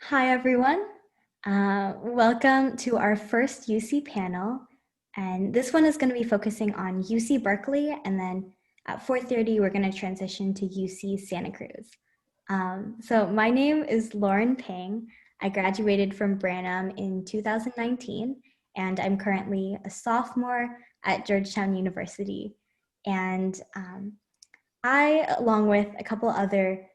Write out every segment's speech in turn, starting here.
Hi, everyone. Welcome to our first UC panel. And this one is going to be focusing on UC Berkeley. And then at 4:30, we're going to transition to UC Santa Cruz. So my name is Lauren Pang. I graduated from Branham in 2019, and I'm currently a sophomore at Georgetown University. And I, along with a couple other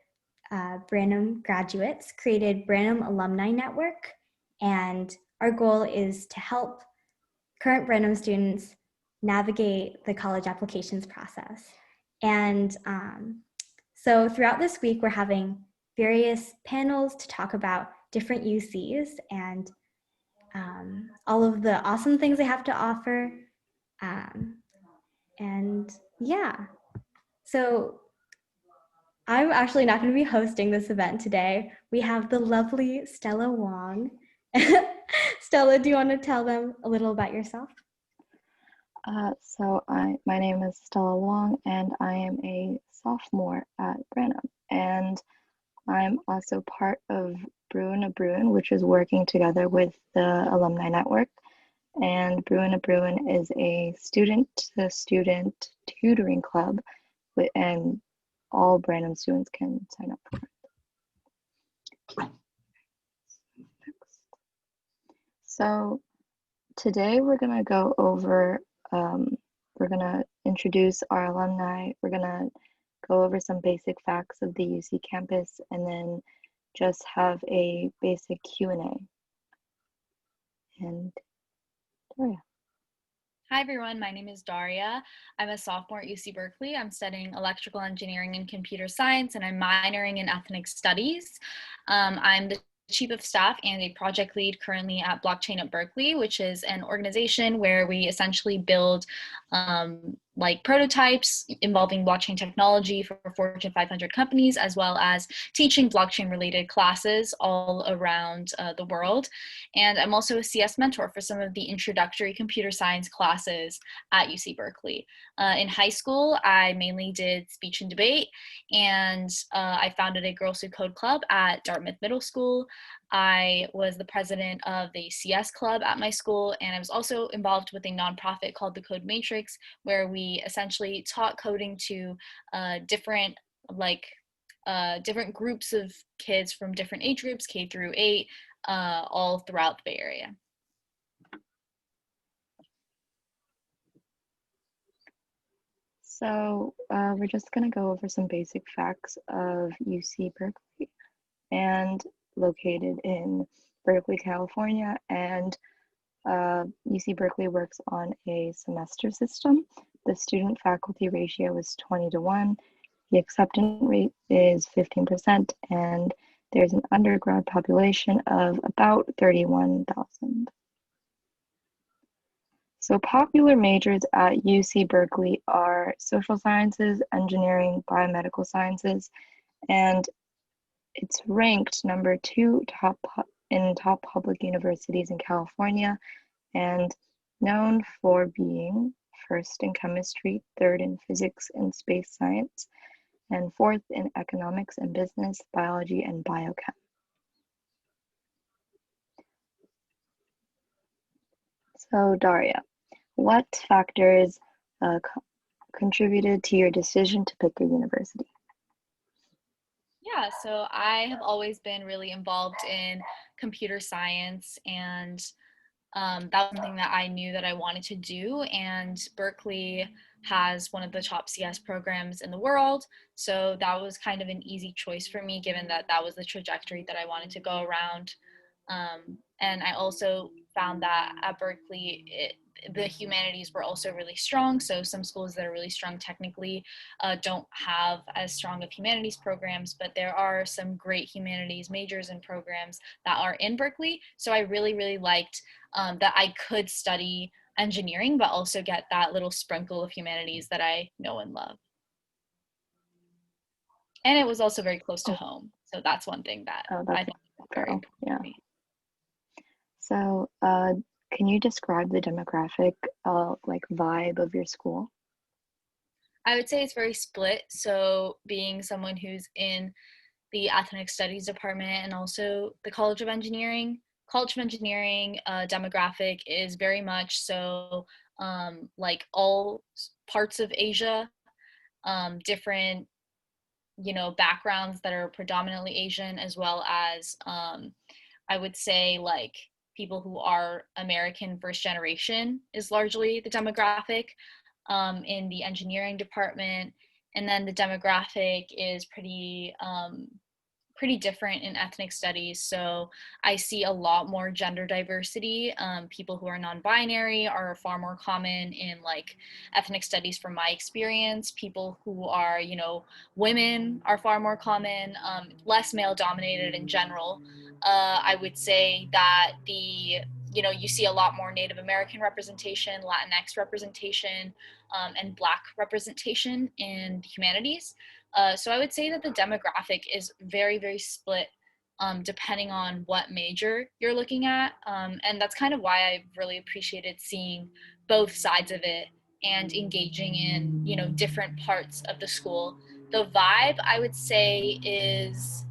Branham graduates, created Branham Alumni Network, and our goal is to help current Branham students navigate the college applications process. And so throughout this week, we're having various panels to talk about different UCs and all of the awesome things they have to offer. And yeah, so I'm actually not going to be hosting this event today. We have the lovely Stella Wong. Stella, do you want to tell them a little about yourself? My name is Stella Wong, and I am a sophomore at Branham. And I'm also part of Bruin a Bruin, which is working together with the Alumni Network. And Bruin a Bruin is a student-to-student tutoring club, and all Branham students can sign up for it. So today we're going to go over we're going to introduce our alumni. We're going to go over some basic facts of the UC campus and then just have a basic Q&A. And Darya. Hi everyone, my name is Darya. I'm a sophomore at UC Berkeley. I'm studying electrical engineering and computer science, and I'm minoring in ethnic studies. I'm the chief of staff and a project lead currently at Blockchain at Berkeley, which is an organization where we essentially build like prototypes involving blockchain technology for Fortune 500 companies, as well as teaching blockchain related classes all around the world. And I'm also a CS mentor for some of the introductory computer science classes at UC Berkeley. In high school, I mainly did speech and debate, and I founded a Girls Who Code club at Dartmouth Middle School. I was the president of the CS club at my school, and I was also involved with a nonprofit called the Code Matrix, where we essentially taught coding to different groups of kids from different age groups, K through 8, all throughout the Bay Area. So we're just going to go over some basic facts of UC Berkeley, and located in Berkeley, California. And UC Berkeley works on a semester system. The student-faculty ratio is 20-1. The acceptance rate is 15%, and there's an undergrad population of about 31,000. So popular majors at UC Berkeley are social sciences, engineering, biomedical sciences, and it's ranked number 2 in top public universities in California, and known for being first in chemistry, third in physics and space science, and fourth in economics and business, biology, and biochem. So Darya, what factors contributed to your decision to pick a university? Yeah, so I have always been really involved in computer science, and that was something that I knew that I wanted to do. And Berkeley has one of the top CS programs in the world, so that was kind of an easy choice for me, given that that was the trajectory that I wanted to go around. And I also found that at Berkeley, the humanities were also really strong. So some schools that are really strong technically don't have as strong of humanities programs, but there are some great humanities majors and programs that are in Berkeley. So I really, really liked that I could study engineering, but also get that little sprinkle of humanities that I know and love. And it was also very close to home. So that's one thing that I think is very important to me. So can you describe the demographic vibe of your school? I would say it's very split. So being someone who's in the ethnic studies department and also the College of Engineering. College of Engineering demographic is very much so like all parts of Asia, different backgrounds that are predominantly Asian, as well as I would say like people who are American first generation is largely the demographic in the engineering department. And then the demographic is pretty different in ethnic studies. So I see a lot more gender diversity. People who are non-binary are far more common in like ethnic studies from my experience. People who are, women are far more common, less male dominated in general. I would say that you see a lot more Native American representation, Latinx representation, and Black representation in the humanities. So I would say that the demographic is very, very split depending on what major you're looking at. And that's kind of why I really appreciated seeing both sides of it and engaging in, different parts of the school. The vibe, I would say, is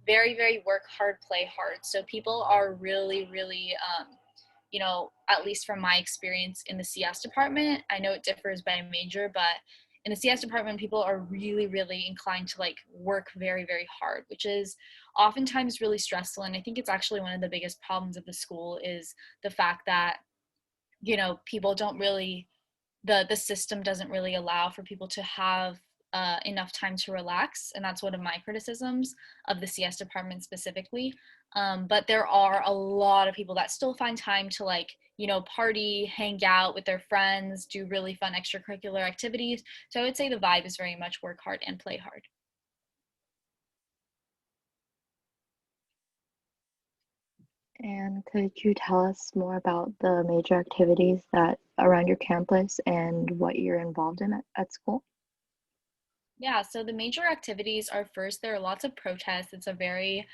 very, very work hard, play hard. So people are really, really, at least from my experience in the CS department, I know it differs by major, but in the CS department, people are really, really inclined to like work very, very hard, which is oftentimes really stressful. And I think it's actually one of the biggest problems of the school is the fact that, people don't really, the system doesn't really allow for people to have enough time to relax. And that's one of my criticisms of the CS department specifically. But there are a lot of people that still find time to like, party, hang out with their friends, do really fun extracurricular activities. So I would say the vibe is very much work hard and play hard. And could you tell us more about the major activities that around your campus and what you're involved in at school? Yeah, so the major activities are first, there are lots of protests. It's a very,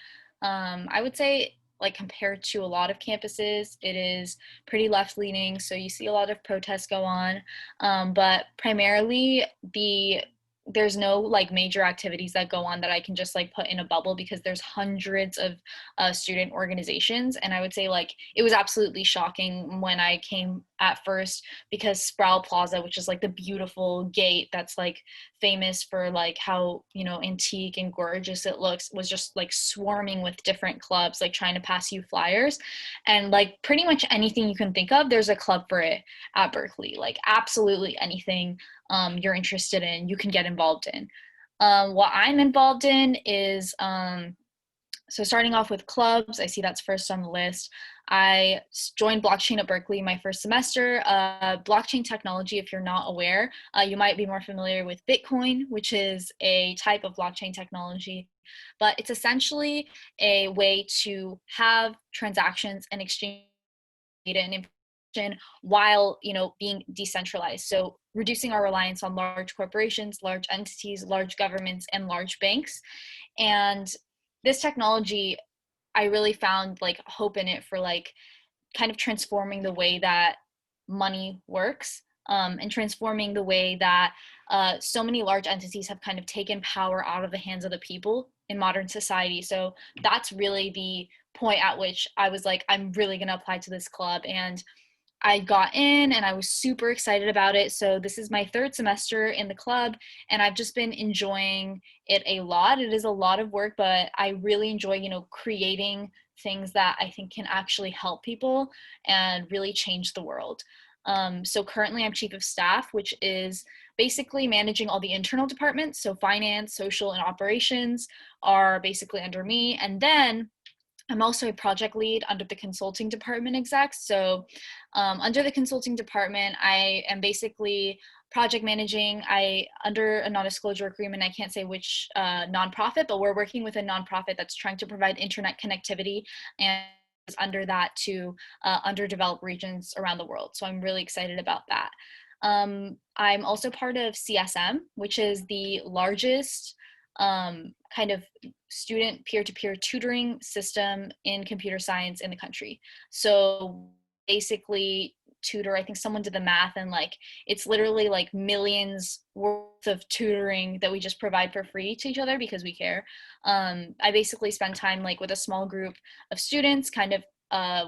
I would say, like compared to a lot of campuses, it is pretty left leaning. So you see a lot of protests go on. But primarily, there's no like major activities that go on that I can just like put in a bubble because there's hundreds of student organizations. And I would say like it was absolutely shocking when I came at first because Sproul Plaza, which is like the beautiful gate that's like famous for like how antique and gorgeous it looks, was just like swarming with different clubs like trying to pass you flyers, and like pretty much anything you can think of there's a club for it at Berkeley. Like absolutely anything you're interested in you can get involved in. What I'm involved in is so starting off with clubs, I see that's first on the list. I joined blockchain at Berkeley my first semester. Blockchain technology, if you're not aware, you might be more familiar with Bitcoin, which is a type of blockchain technology, but it's essentially a way to have transactions and exchange data and information while being decentralized. So reducing our reliance on large corporations, large entities, large governments, and large banks. And this technology, I really found like hope in it for like kind of transforming the way that money works, and transforming the way that so many large entities have kind of taken power out of the hands of the people in modern society. So that's really the point at which I was like, I'm really going to apply to this club. And I got in and I was super excited about it. So this is my third semester in the club and I've just been enjoying it a lot. It is a lot of work, but I really enjoy, creating things that I think can actually help people and really change the world. So currently I'm chief of staff, which is basically managing all the internal departments. So finance, social, and operations are basically under me. And then I'm also a project lead under the consulting department execs. So under the consulting department, I am basically project managing. Under a non-disclosure agreement, I can't say which nonprofit, but we're working with a nonprofit that's trying to provide internet connectivity and is under that to underdeveloped regions around the world. So I'm really excited about that. I'm also part of CSM, which is the largest kind of student peer-to-peer tutoring system in computer science in the country. So basically tutor. I think someone did the math, and like it's literally like millions worth of tutoring that we just provide for free to each other because we care. I basically spend time like with a small group of students, kind of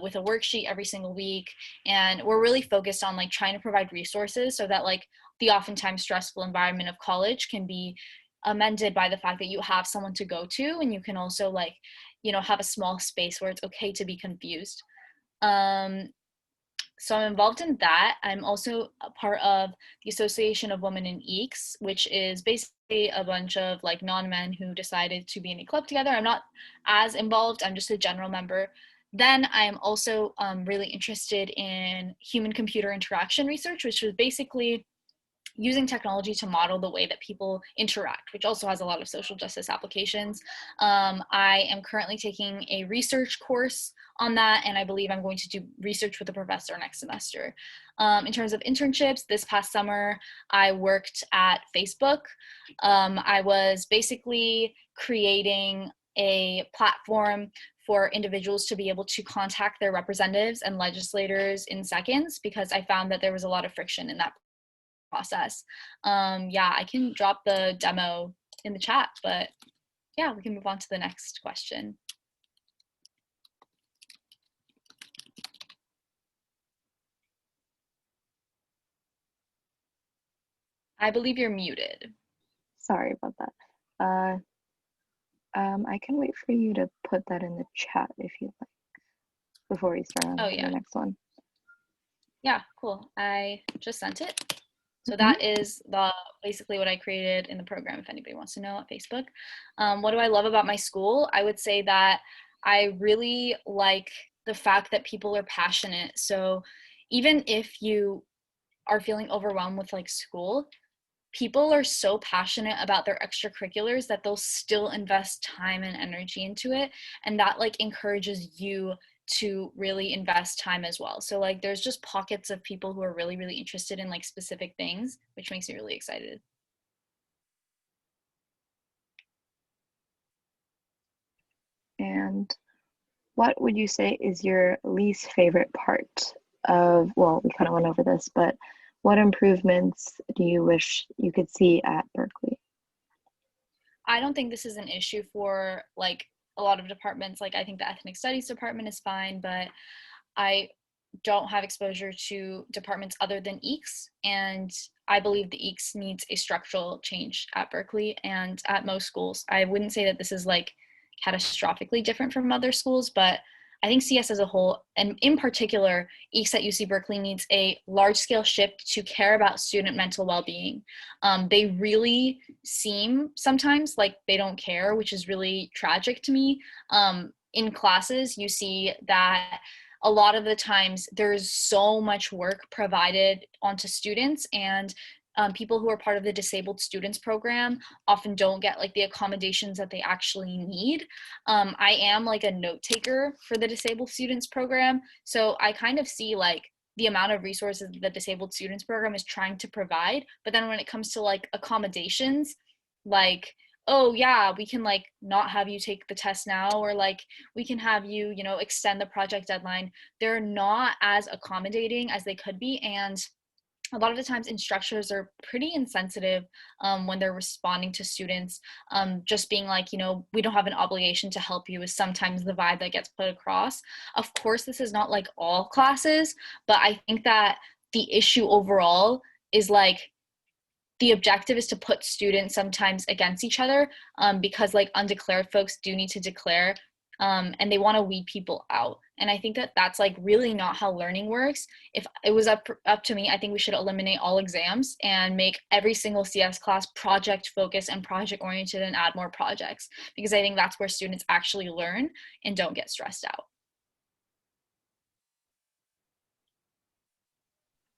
with a worksheet every single week, and we're really focused on like trying to provide resources so that like the oftentimes stressful environment of college can be amended by the fact that you have someone to go to, and you can also like, you know, have a small space where it's okay to be confused. um, so I'm involved in that. I'm also a part of the Association of Women in EECS, which is basically a bunch of like non-men who decided to be in a club together. I'm not as involved, I'm just a general member. Then I'm also really interested in human computer interaction research, which was basically using technology to model the way that people interact, which also has a lot of social justice applications. I am currently taking a research course on that, and I believe I'm going to do research with a professor next semester. In terms of internships, this past summer, I worked at Facebook. I was basically creating a platform for individuals to be able to contact their representatives and legislators in seconds, because I found that there was a lot of friction in that process. Yeah, I can drop the demo in the chat, but yeah, we can move on to the next question. I believe you're muted. Sorry about that. I can wait for you to put that in the chat if you'd like before we start on to the next one. Yeah, cool. I just sent it. So that is basically what I created in the program, if anybody wants to know, at Facebook. What do I love about my school? I would say that I really like the fact that people are passionate. So even if you are feeling overwhelmed with like school, people are so passionate about their extracurriculars that they'll still invest time and energy into it. And that like encourages you to really invest time as well. So like there's just pockets of people who are really, really interested in like specific things, which makes me really excited. And what would you say is your least favorite part of, well, we kind of went over this, but what improvements do you wish you could see at Berkeley? I don't think this is an issue for like a lot of departments. Like I think the ethnic studies department is fine, but I don't have exposure to departments other than EECS, and I believe the EECS needs a structural change at Berkeley and at most schools. I wouldn't say that this is like catastrophically different from other schools, but I think CS as a whole, and in particular, EECS at UC Berkeley needs a large-scale shift to care about student mental well-being. They really seem sometimes like they don't care, which is really tragic to me. In classes, you see that a lot of the times there's so much work provided onto students, and people who are part of the disabled students program often don't get like the accommodations that they actually need. I am like a note taker for the disabled students program, so I kind of see like the amount of resources the disabled students program is trying to provide, but then when it comes to like accommodations, like, oh yeah, we can like not have you take the test now, or like we can have you, you know, extend the project deadline. They're not as accommodating as they could be, and a lot of the times instructors are pretty insensitive when they're responding to students. Just being like, you know, we don't have an obligation to help you is sometimes the vibe that gets put across. Of course, this is not like all classes, but I think that the issue overall is like the objective is to put students sometimes against each other, because like undeclared folks do need to declare, and they want to weed people out. And I think that that's like really not how learning works. If it was up to me, I think we should eliminate all exams and make every single CS class project focused and project oriented, and add more projects, because I think that's where students actually learn and don't get stressed out.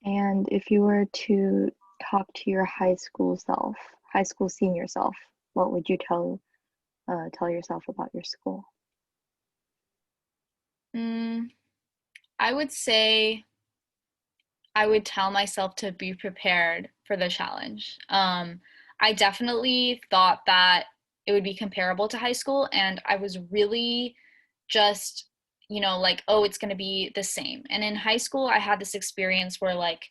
And if you were to talk to your high school self, high school senior self, what would you tell yourself about your school? I would say I would tell myself to be prepared for the challenge. I definitely thought that it would be comparable to high school, and I was really just you know, like, oh, it's going to be the same. And in high school, I had this experience where like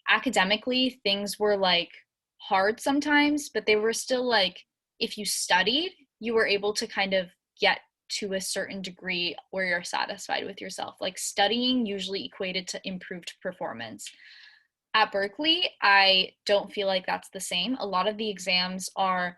academically things were like hard sometimes, but they were still like, if you studied, you were able to kind of get to a certain degree where you're satisfied with yourself. Like studying usually equated to improved performance. At Berkeley, I don't feel like that's the same. A lot of the exams are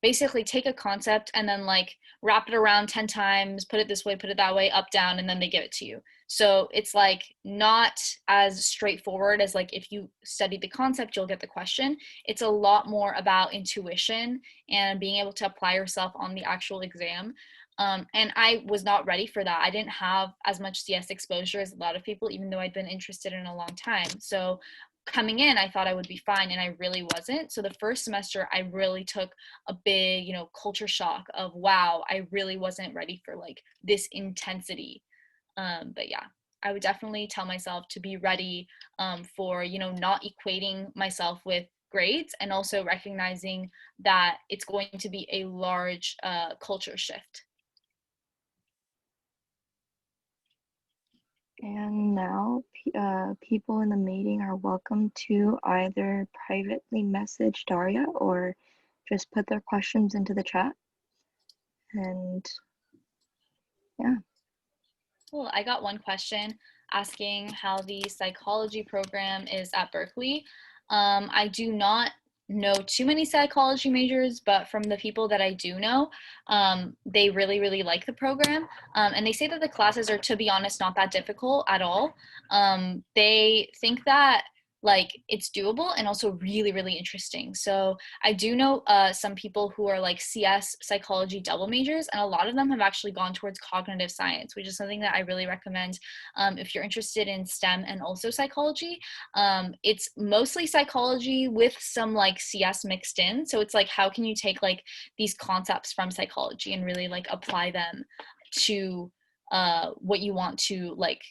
basically take a concept and then like wrap it around 10 times, put it this way, put it that way, up, down, and then they give it to you. So it's like not as straightforward as like if you study the concept, you'll get the question. It's a lot more about intuition and being able to apply yourself on the actual exam. And I was not ready for that. I didn't have as much CS exposure as a lot of people, even though I'd been interested in a long time. So coming in, I thought I would be fine, and I really wasn't. So the first semester, I really took a big, you know, culture shock of, wow, I really wasn't ready for like this intensity. But yeah, I would definitely tell myself to be ready for, you know, not equating myself with grades, and also recognizing that it's going to be a large culture shift. And now people in the meeting are welcome to either privately message Darya or just put their questions into the chat. And yeah. Cool. I got one question asking how the psychology program is at Berkeley. I do not know too many psychology majors, but from the people that I do know, they really, really like the program. And they say that the classes are, to be honest, not that difficult at all. They think that like it's doable and also really, really interesting. So I do know some people who are like CS psychology double majors, and a lot of them have actually gone towards cognitive science, which is something that I really recommend if you're interested in STEM and also psychology. It's mostly psychology with some like CS mixed in. So it's like, how can you take like these concepts from psychology and really like apply them to what you want to like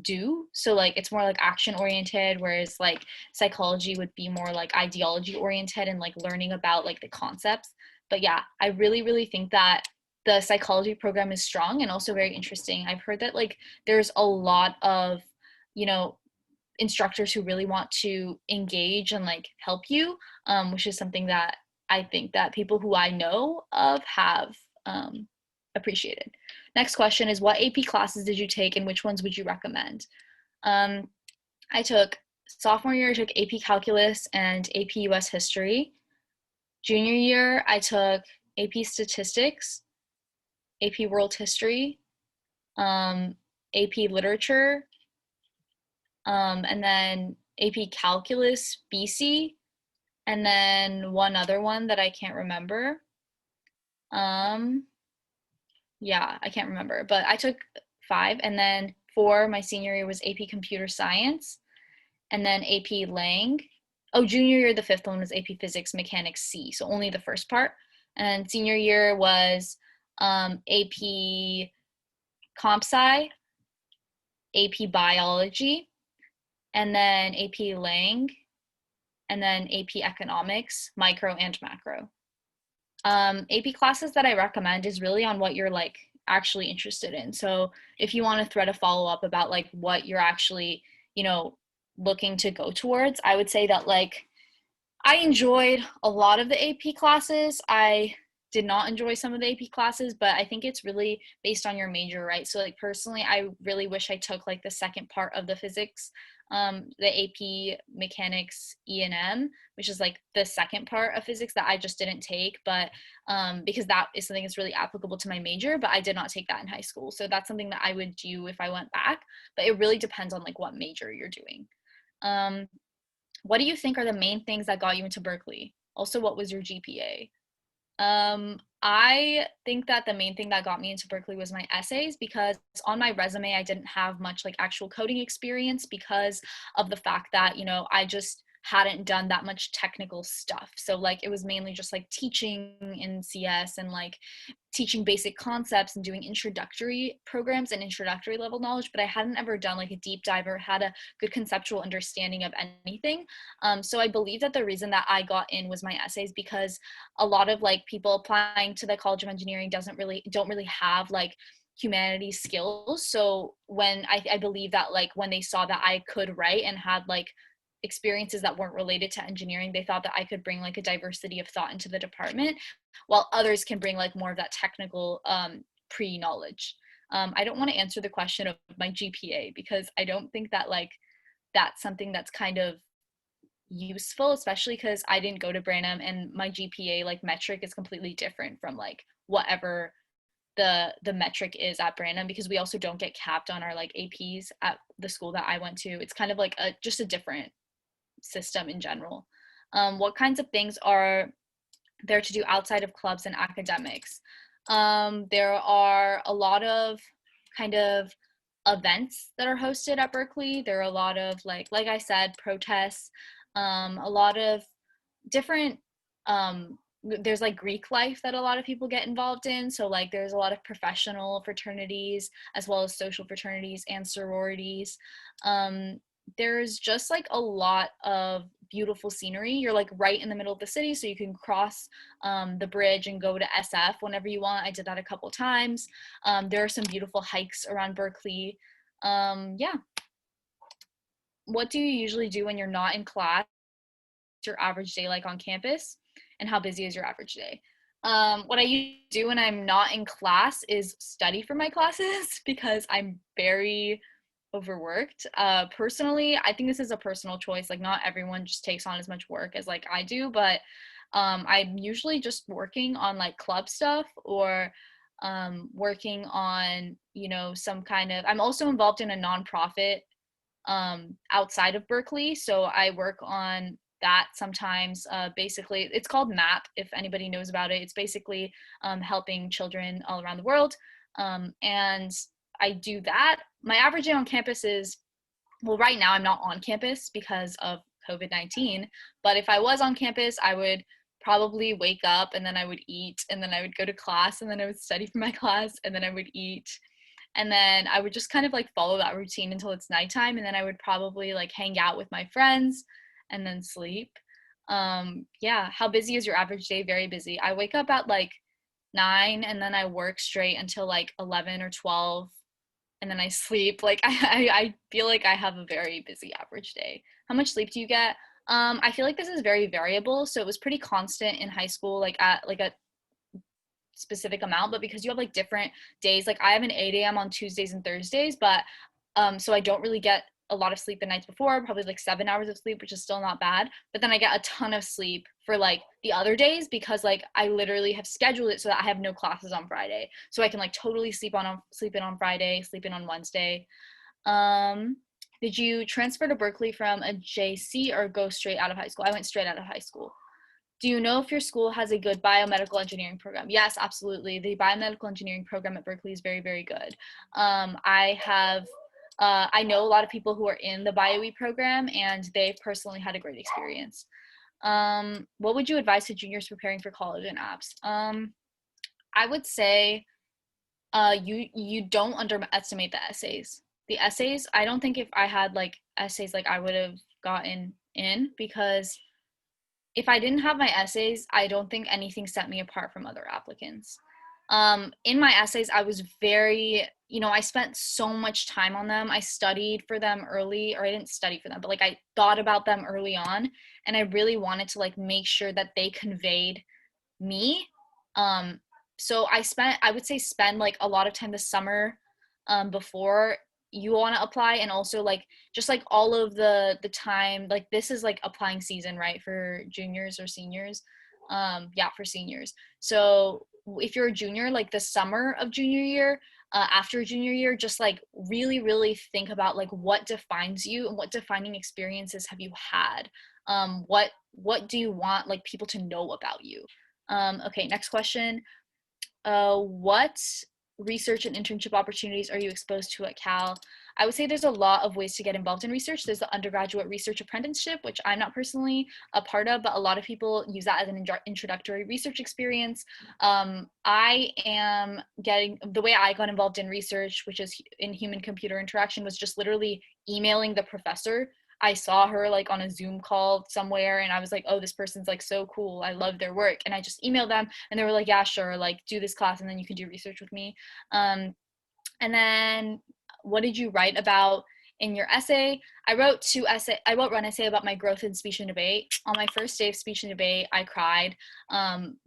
do. So like it's more like action oriented, whereas like psychology would be more like ideology oriented and like learning about like the concepts. But yeah, I really, really think that the psychology program is strong and also very interesting. I've heard that like there's a lot of, you know, instructors who really want to engage and like help you, which is something that I think that people who I know of have appreciated. Next question is, what AP classes did you take and which ones would you recommend? I took, sophomore year, I took AP Calculus and AP US History. Junior year, I took AP Statistics, AP World History, AP Literature, and then AP Calculus BC, and then one other one that I can't remember. Yeah, I can't remember, but I took 5, and then 4, my senior year was AP Computer Science, and then AP Lang. Oh, junior year, the 5th one was AP Physics Mechanics C, so only the first part. And senior year was AP Comp Sci, AP Biology, and then AP Lang, and then AP Economics, Micro and Macro. AP classes that I recommend is really on what you're like actually interested in. So if you want to thread a follow-up about like what you're actually, you know, looking to go towards, I would say that like I enjoyed a lot of the AP classes. I did not enjoy some of the AP classes, but I think it's really based on your major, right? So like personally, I really wish I took like the second part of the physics, the AP Mechanics E&M, which is like the second part of physics that I just didn't take, but because that is something that's really applicable to my major, but I did not take that in high school. So that's something that I would do if I went back, but it really depends on like what major you're doing. What do you think are the main things that got you into Berkeley? Also, what was your GPA? I think that the main thing that got me into Berkeley was my essays, because on my resume, I didn't have much like actual coding experience because of the fact that, you know, I just hadn't done that much technical stuff. So like it was mainly just like teaching in CS and like teaching basic concepts and doing introductory programs and introductory level knowledge, but I hadn't ever done like a deep dive or had a good conceptual understanding of anything. So I believe that the reason that I got in was my essays, because a lot of like people applying to the College of Engineering don't really have like humanities skills. So when I believe that like when they saw that I could write and had like experiences that weren't related to engineering, they thought that I could bring like a diversity of thought into the department, while others can bring like more of that technical pre-knowledge. I don't want to answer the question of my GPA because I don't think that like that's something that's kind of useful, especially because I didn't go to Branham and my GPA like metric is completely different from like whatever the metric is at Branham, because we also don't get capped on our like APs at the school that I went to. It's kind of like just a different system in general. What kinds of things are there to do outside of clubs and academics? There are a lot of kind of events that are hosted at Berkeley. There are a lot of like I said, protests, a lot of different there's like Greek life that a lot of people get involved in. So like there's a lot of professional fraternities as well as social fraternities and sororities. There's just like a lot of beautiful scenery. You're like right in the middle of the city, so you can cross the bridge and go to SF whenever you want. I did that a couple times. There are some beautiful hikes around Berkeley. Yeah. What do you usually do when you're not in class? Your average day like on campus, and how busy is your average day? What I usually do when I'm not in class is study for my classes because I'm very overworked. Personally, I think this is a personal choice. Like not everyone just takes on as much work as like I do, but I'm usually just working on like club stuff or working on, you know, some kind of, I'm also involved in a nonprofit outside of Berkeley. So I work on that sometimes. Basically, it's called MAP, if anybody knows about it. It's basically helping children all around the world. And I do that. My average day on campus is, well, right now I'm not on campus because of COVID-19, but if I was on campus, I would probably wake up and then I would eat and then I would go to class and then I would study for my class and then I would eat. And then I would just kind of like follow that routine until it's nighttime. And then I would probably like hang out with my friends and then sleep. Yeah. How busy is your average day? Very busy. I wake up at like 9 and then I work straight until like 11 or 12 and then I sleep. Like I feel like I have a very busy average day. How much sleep do you get? I feel like this is very variable. So it was pretty constant in high school, like at like a specific amount, but because you have like different days, like I have an 8 a.m. on Tuesdays and Thursdays, but so I don't really get a lot of sleep the nights before, probably like 7 hours of sleep, which is still not bad. But then I get a ton of sleep for like the other days because like I literally have scheduled it so that I have no classes on Friday. So I can like totally sleep in on Friday, sleep in on Wednesday. Did you transfer to Berkeley from a JC or go straight out of high school? I went straight out of high school. Do you know if your school has a good biomedical engineering program? Yes, absolutely. The biomedical engineering program at Berkeley is very, very good. I know a lot of people who are in the BioE program, and they've personally had a great experience. What would you advise to juniors preparing for college and apps? I would say you don't underestimate the essays. The essays, I don't think if I had like essays, like I would have gotten in, because if I didn't have my essays, I don't think anything set me apart from other applicants. In my essays, I was very, I spent so much time on them. I studied for them early, or I didn't study for them, but like I thought about them early on, and I really wanted to like make sure that they conveyed me. So I would say spend like a lot of time this summer before you want to apply, and also like just like all of the time, like this is like applying season, right, for juniors or seniors. Yeah, for seniors. So if you're a junior, like the summer of junior year, after junior year, just like really, really think about like what defines you and what defining experiences have you had. What do you want like people to know about you? Okay, next question. What research and internship opportunities are you exposed to at Cal? I would say there's a lot of ways to get involved in research. There's the undergraduate research apprenticeship, which I'm not personally a part of, but a lot of people use that as an introductory research experience. I am getting, the way I got involved in research, which is in human-computer interaction, was just literally emailing the professor. I saw her like on a Zoom call somewhere, and I was like, oh, this person's like so cool. I love their work. And I just emailed them, and they were like, yeah, sure, like do this class and then you can do research with me. And then what did you write about in your essay? I wrote one essay about my growth in speech and debate. On my first day of speech and debate, I cried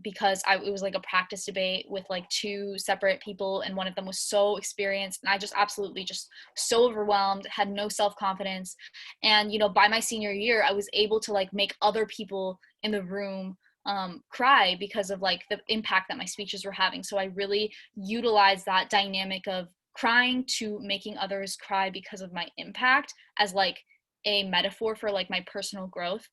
because it was like a practice debate with like two separate people, and one of them was so experienced, and I just absolutely just so overwhelmed, had no self-confidence. And, you know, by my senior year, I was able to like make other people in the room cry because of like the impact that my speeches were having. So I really utilized that dynamic of crying to making others cry because of my impact as like a metaphor for like my personal growth.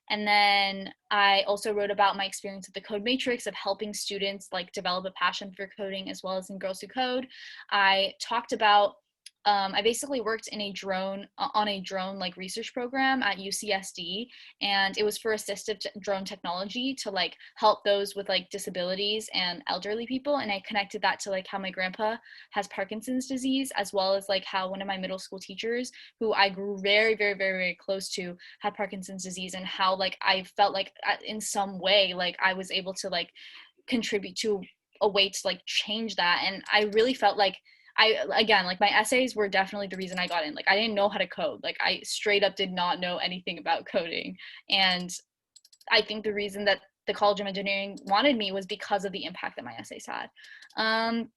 And then I also wrote about my experience with the code matrix of helping students like develop a passion for coding, as well as in Girls Who Code. I talked about I basically worked in on a drone like research program at UCSD, and it was for assistive drone technology to like help those with like disabilities and elderly people. And I connected that to like how my grandpa has Parkinson's disease, as well as like how one of my middle school teachers, who I grew very, very, very, very close to, had Parkinson's disease, and how like I felt like in some way like I was able to like contribute to a way to like change that. And I really felt like again, like my essays were definitely the reason I got in. Like I didn't know how to code. Like I straight up did not know anything about coding. And I think the reason that the College of Engineering wanted me was because of the impact that my essays had. I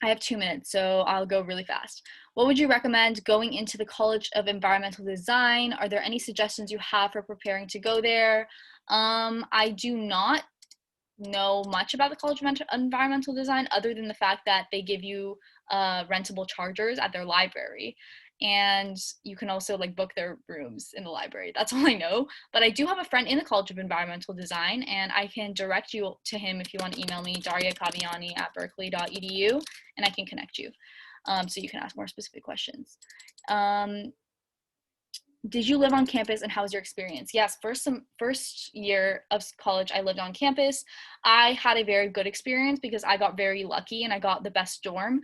have 2 minutes, so I'll go really fast. What would you recommend going into the College of Environmental Design? Are there any suggestions you have for preparing to go there? I do not know much about the College of Environmental Design, other than the fact that they give you rentable chargers at their library, and you can also like book their rooms in the library. That's all I know. But I do have a friend in the College of Environmental Design, and I can direct you to him if you want to email me, Darya Kaviani at berkley.edu, and I can connect you so you can ask more specific questions. Did you live on campus, and how was your experience? Yes, first year of college, I lived on campus. I had a very good experience because I got very lucky and I got the best dorm.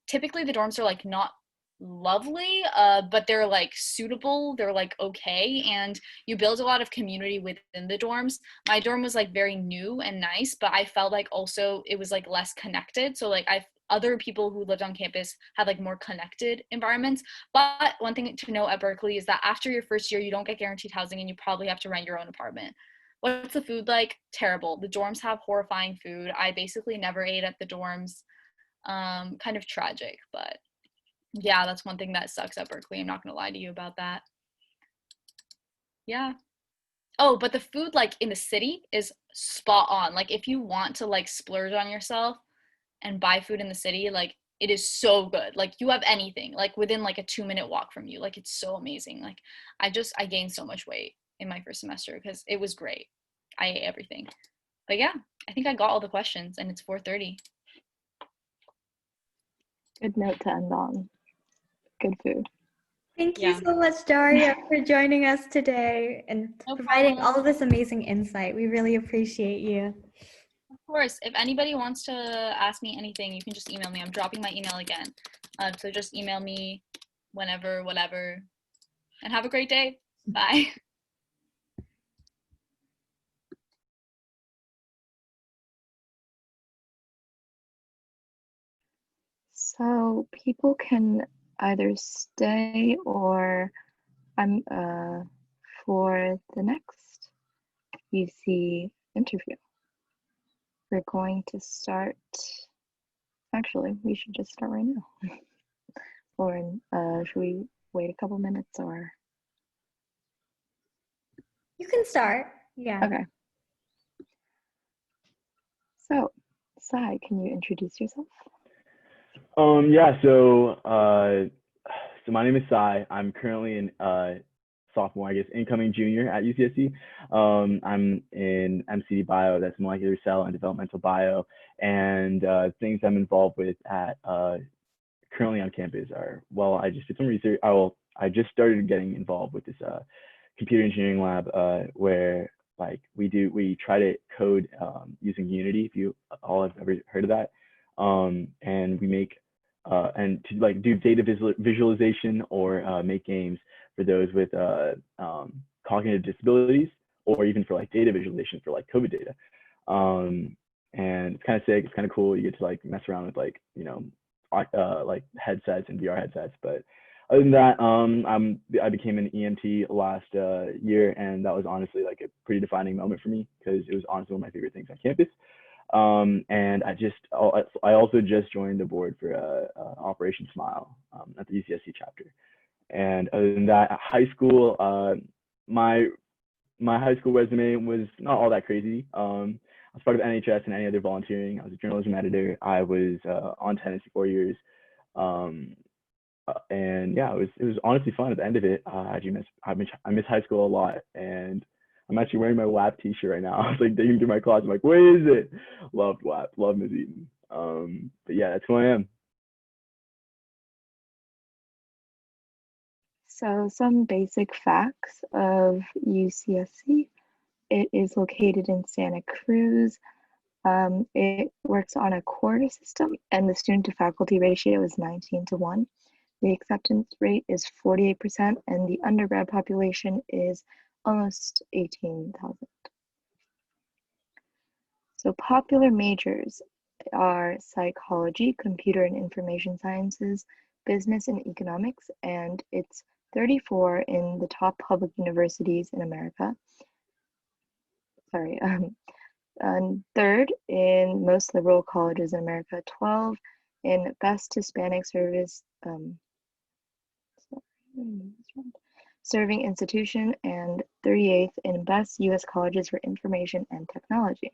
Typically the dorms are like not lovely, but they're like suitable, they're like okay, and you build a lot of community within the dorms. My dorm was like very new and nice, but I felt like also it was like less connected. So like other people who lived on campus had like more connected environments. But one thing to know at Berkeley is that after your first year, you don't get guaranteed housing, and you probably have to rent your own apartment. What's the food like? Terrible. The dorms have horrifying food. I basically never ate at the dorms. Kind of tragic, but yeah, that's one thing that sucks at Berkeley. I'm not gonna lie to you about that. Yeah. Oh, but the food like in the city is spot on. Like if you want to like splurge on yourself and buy food in the city, like it is so good. Like you have anything like within like a 2-minute walk from you. Like it's so amazing. Like I gained so much weight in my first semester because it was great. I ate everything. But yeah, I think I got all the questions, and it's 4:30. Good note to end on. Good food. Thank you so much, Darya, for joining us today and providing all of this amazing insight. We really appreciate you. Of course, if anybody wants to ask me anything, you can just email me. I'm dropping my email again. So just email me whenever, whatever, and have a great day. Bye. So people can either stay or for the next UC interview. We're going to start, actually, we should just start right now. Or should we wait a couple minutes or? You can start, yeah. Okay. So, Sai, can you introduce yourself? Yeah, so my name is Sai. I'm currently in sophomore, I guess, incoming junior at UCSC. I'm in MCD Bio, that's molecular cell and developmental bio, and things I'm involved with at currently on campus are, well, I just did some research. I just started getting involved with this computer engineering lab where like we try to code using Unity, if you all have ever heard of that, and we make and to like do data visualization or make games for those with cognitive disabilities, or even for like data visualization for like COVID data. And it's kind of sick. It's kind of cool. You get to like mess around with like, you know, like headsets and VR headsets. But other than that, I became an EMT last year, and that was honestly like a pretty defining moment for me because it was honestly one of my favorite things on campus. And I also just joined the board for Operation Smile at the UCSC chapter. And other than that, at high school, my high school resume was not all that crazy. I was part of NHS and any other volunteering. I was a journalism editor. I was on tennis for 4 years. And yeah, it was honestly fun at the end of it. I miss high school a lot, and I'm actually wearing my WAP t-shirt right now. I was like digging through my closet, I'm like, where is it? Loved WAP, love Ms. Eaton. But yeah, that's who I am. So some basic facts of UCSC. It is located in Santa Cruz. It works on a quarter system, and the student to faculty ratio is 19:1. The acceptance rate is 48%, and the undergrad population is almost 18,000. So popular majors are psychology, computer and information sciences, business and economics, and it's 34 in the top public universities in America. Sorry, and third in most liberal colleges in America, 12 in best Hispanic serving institution, and 38th in best U.S. colleges for information and technology.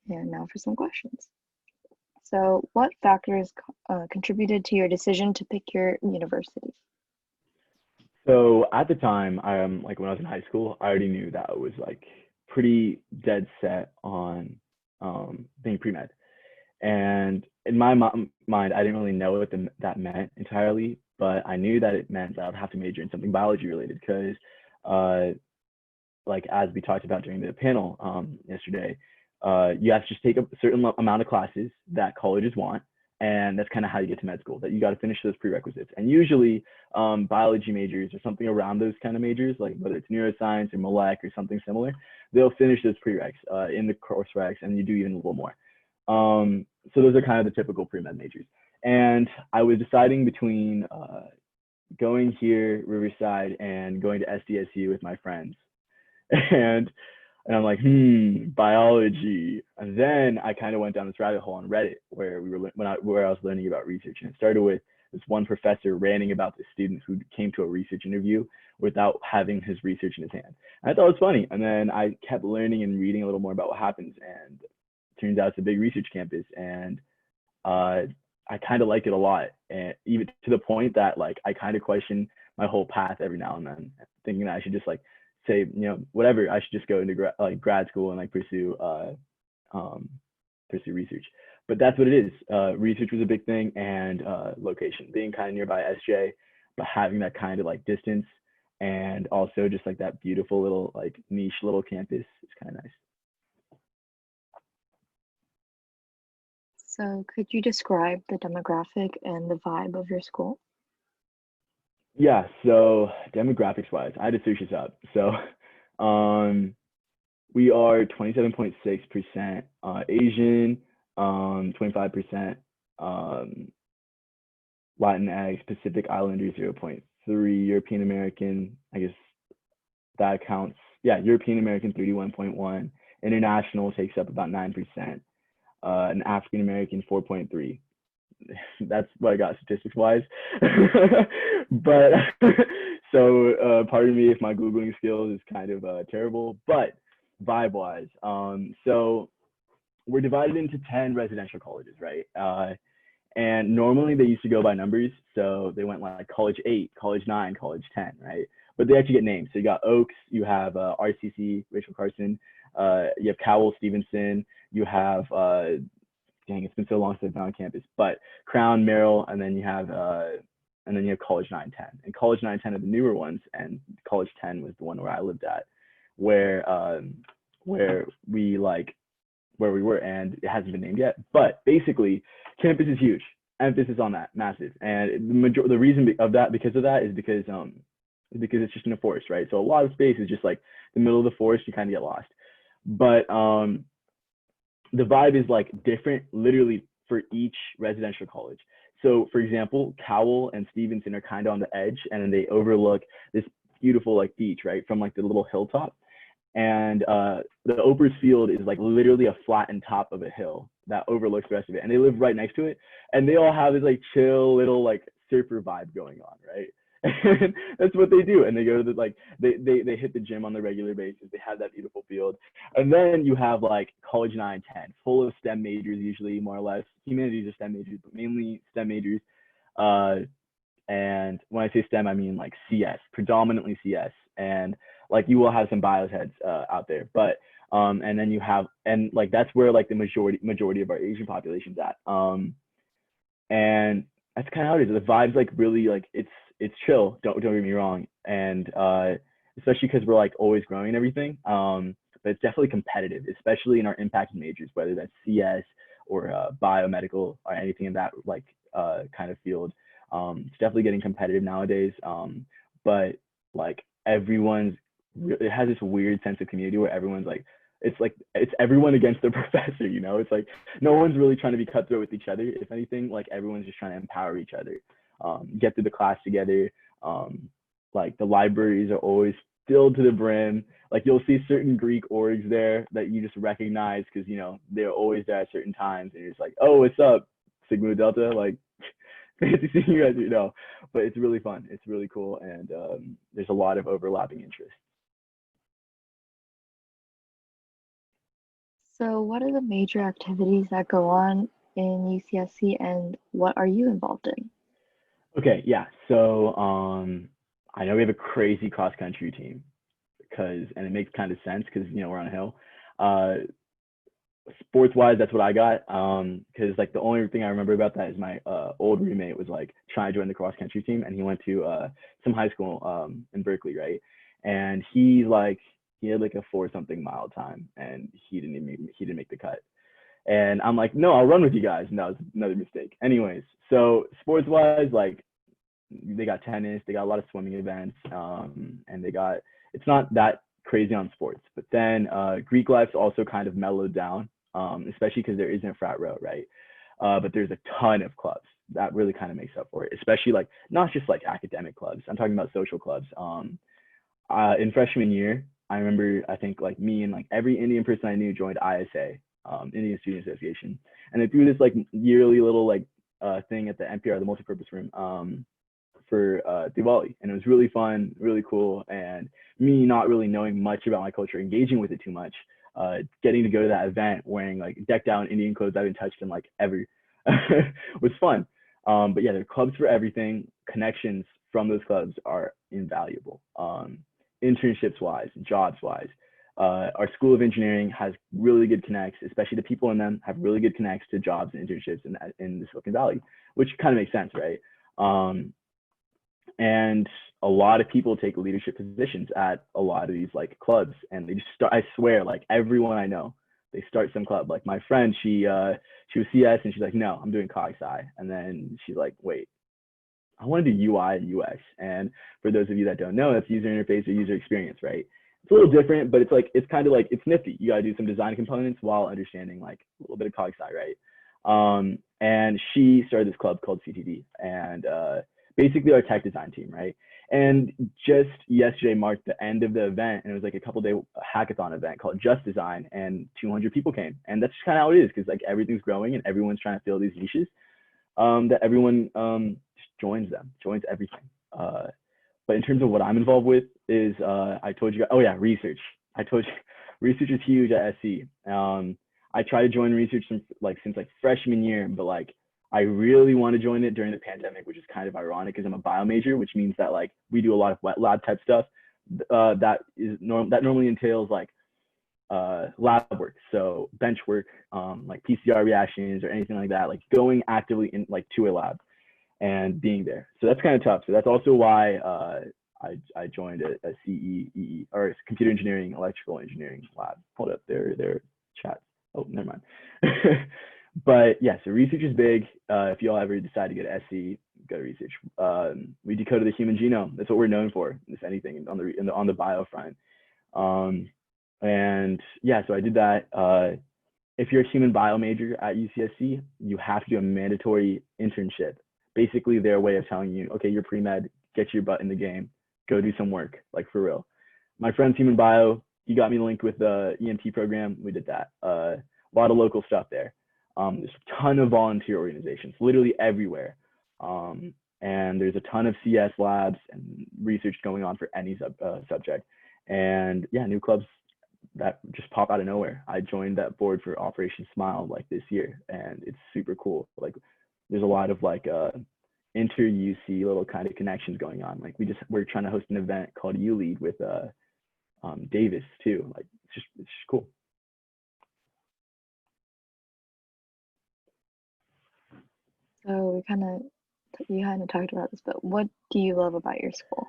And now for some questions. So what factors contributed to your decision to pick your university? So at the time, like when I was in high school, I already knew that I was like pretty dead set on being pre-med. And in my mind, I didn't really know what that meant entirely, but I knew that it meant that I would have to major in something biology related because, like as we talked about during the panel yesterday, you have to just take a certain amount of classes that colleges want, and that's kind of how you get to med school, that you got to finish those prerequisites. And usually biology majors or something around those kind of majors, like whether it's neuroscience or molecular or something similar, they'll finish those prereqs in the course recs, and you do even a little more. So those are kind of the typical pre-med majors. And I was deciding between going here, Riverside, and going to SDSU with my friends. And I'm like, biology. And then I kind of went down this rabbit hole on Reddit where I was learning about research. And it started with this one professor ranting about the students who came to a research interview without having his research in his hand. And I thought it was funny. And then I kept learning and reading a little more about what happens. And it turns out it's a big research campus. And I kind of like it a lot. And even to the point that like I kind of question my whole path every now and then, thinking that I should just like say, whatever, I should just go into grad school and like pursue research. But that's what it is. Research was a big thing, and location, being kind of nearby SJ, but having that kind of like distance, and also just like that beautiful little like niche little campus is kind of nice. So could you describe the demographic and the vibe of your school? Yeah, so demographics wise, I had to search this up. So we are 27.6% Asian, 25% Latinx, Pacific Islander 0.3, European American, I guess that counts. Yeah, European American 31.1, international takes up about 9%, and African American 4.3. That's what I got statistics wise. But so pardon me if my Googling skills is kind of terrible, but vibe wise, so we're divided into 10 residential colleges, right? And normally they used to go by numbers, so they went like college 8, college 9, college 10, right? But they actually get names. So you got Oaks, you have RCC, Rachel Carson, you have Cowell Stevenson, you have dang, it's been so long since I've been on campus, but Crown, Merrill, and then you have College 910. And College 910 are the newer ones, and College 10 was the one where I lived at, where we were, and it hasn't been named yet. But basically, campus is huge. Emphasis on that, massive. And the reason of that, because it's just in a forest, right? So a lot of space is just like the middle of the forest. You kind of get lost. But the vibe is like different literally for each residential college. So for example, Cowell and Stevenson are kind of on the edge, and then they overlook this beautiful like beach, right, from like the little hilltop. And the Oprah's Field is like literally a flattened top of a hill that overlooks the rest of it, and they live right next to it, and they all have this like chill little like surfer vibe going on, right? And that's what they do, and they go to the like they hit the gym on the regular basis. They have that beautiful field, and then you have like college 9-10 full of STEM majors, usually more or less. Humanities are STEM majors, but mainly STEM majors. And when I say STEM, I mean like CS, predominantly CS, and like you will have some bios heads out there, but and then you have, and like that's where like the majority of our Asian population's at. And that's kind of how it is. The vibe's like really like it's chill. Don't get me wrong, and especially because we're like always growing and everything. But it's definitely competitive, especially in our impacted majors, whether that's CS or biomedical or anything in that like kind of field. It's definitely getting competitive nowadays. But like it has this weird sense of community where everyone's like it's everyone against the professor, you know. It's like no one's really trying to be cutthroat with each other. If anything, like everyone's just trying to empower each other, get through the class together. Like the libraries are always filled to the brim. Like you'll see certain Greek orgs there that you just recognize because you know they're always there at certain times, and you're just like, oh, what's up, Sigma Delta? Like fancy seeing you guys, you know. But it's really fun. It's really cool, and there's a lot of overlapping interests. So what are the major activities that go on in UCSC, and what are you involved in? Okay, yeah. So I know we have a crazy cross country team and it makes kind of sense because you know we're on a hill. Sports wise, that's what I got. Because like the only thing I remember about that is my old roommate was like trying to join the cross country team, and he went to some high school in Berkley, right? And he had like a 4-something mile time, and he didn't make the cut. And I'm like, no, I'll run with you guys. And that was another mistake. Anyways, so sports wise, like they got tennis, they got a lot of swimming events, and it's not that crazy on sports. But then Greek life's also kind of mellowed down, especially because there isn't a frat row, right? But there's a ton of clubs that really kind of makes up for it, especially like not just like academic clubs. I'm talking about social clubs. In freshman year, I remember I think like me and like every Indian person I knew joined ISA, Indian Student Association, and they threw this like yearly little like thing at the NPR, the multipurpose room, for Diwali, and it was really fun, really cool. And me not really knowing much about my culture, engaging with it too much, getting to go to that event wearing like decked out Indian clothes I haven't touched in like ever was fun. But yeah, there are clubs for everything. Connections from those clubs are invaluable. Internships wise, jobs wise. Our School of Engineering has really good connects, especially the people in them have really good connects to jobs and internships in the Silicon Valley, which kind of makes sense, right? And a lot of people take leadership positions at a lot of these like clubs, and they just start, I swear, like everyone I know, they start some club. Like my friend, she was CS, and she's like, no, I'm doing cog sci. And then she's like, wait, I want to do UI and UX. And for those of you that don't know, that's user interface or user experience, right? It's a little different, but it's kind of like, it's nifty. You got to do some design components while understanding like a little bit of cog sci, right? And she started this club called CTD, and basically our tech design team, right? And just yesterday marked the end of the event, and it was like a couple-day hackathon event called Just Design, and 200 people came. And that's just kind of how it is, because like everything's growing and everyone's trying to fill these niches, that everyone just joins everything. But in terms of what I'm involved with is, I told you, oh yeah, research. I told you, research is huge at SC. I tried to join research since freshman year, but like I really want to join it during the pandemic, which is kind of ironic because I'm a bio major, which means that like we do a lot of wet lab type stuff. That normally entails like lab work, so bench work, like PCR reactions or anything like that, like going actively in like to a lab and being there. So that's kind of tough. So that's also why I joined a CEE or computer engineering, electrical engineering lab. Hold up, their chat. Oh, never mind. But yeah, so research is big. If y'all ever decide to go to SC, go to research. We decoded the human genome. That's what we're known for, if anything, on the bio front. And yeah, so I did that. if you're a human bio major at UCSC, you have to do a mandatory internship. Basically, their way of telling you, okay, you're pre-med, get your butt in the game, go do some work, like for real. My friend's human bio, he got me linked with the EMT program. We did that. A lot of local stuff there. There's a ton of volunteer organizations, literally everywhere. And there's a ton of CS labs and research going on for any subject. And yeah, new clubs that just pop out of nowhere. I joined that board for Operation Smile like this year, and it's super cool. Like there's a lot of like inter UC little kind of connections going on. Like we're trying to host an event called U Lead with Davis too. Like it's just cool. So you kind of talked about this, but what do you love about your school?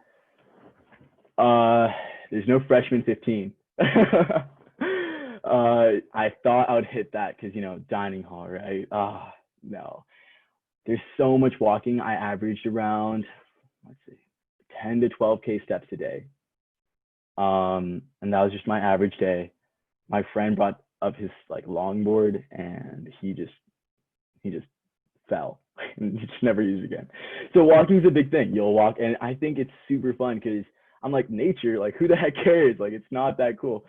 There's no freshman 15. I thought I would hit that because, you know, dining hall, right? No. There's so much walking. I averaged around, 10 to 12K steps a day. And that was just my average day. My friend brought up his like longboard and he just fell and just never used it again. So walking is a big thing. You'll walk, and I think it's super fun because I'm like, nature, like who the heck cares? Like it's not that cool.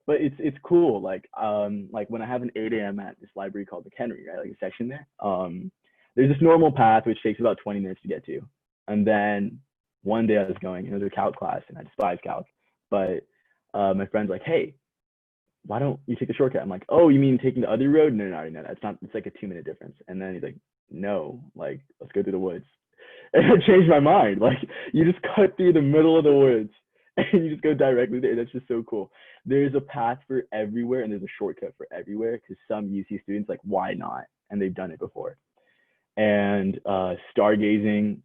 But it's cool. Like when I have an 8 a.m. at this library called the Kenry, right? Like a section there. There's this normal path which takes about 20 minutes to get to. And then one day I was going, it was a calc class, and I despise calc. But my friend's like, hey, why don't you take the shortcut? I'm like, oh, you mean taking the other road? No, that's not, it's like a 2-minute difference. And then he's like, no, like, let's go through the woods. And it changed my mind. Like, you just cut through the middle of the woods and you just go directly there. That's just so cool. There's a path for everywhere and there's a shortcut for everywhere because some UC students, like, why not? And they've done it before. And stargazing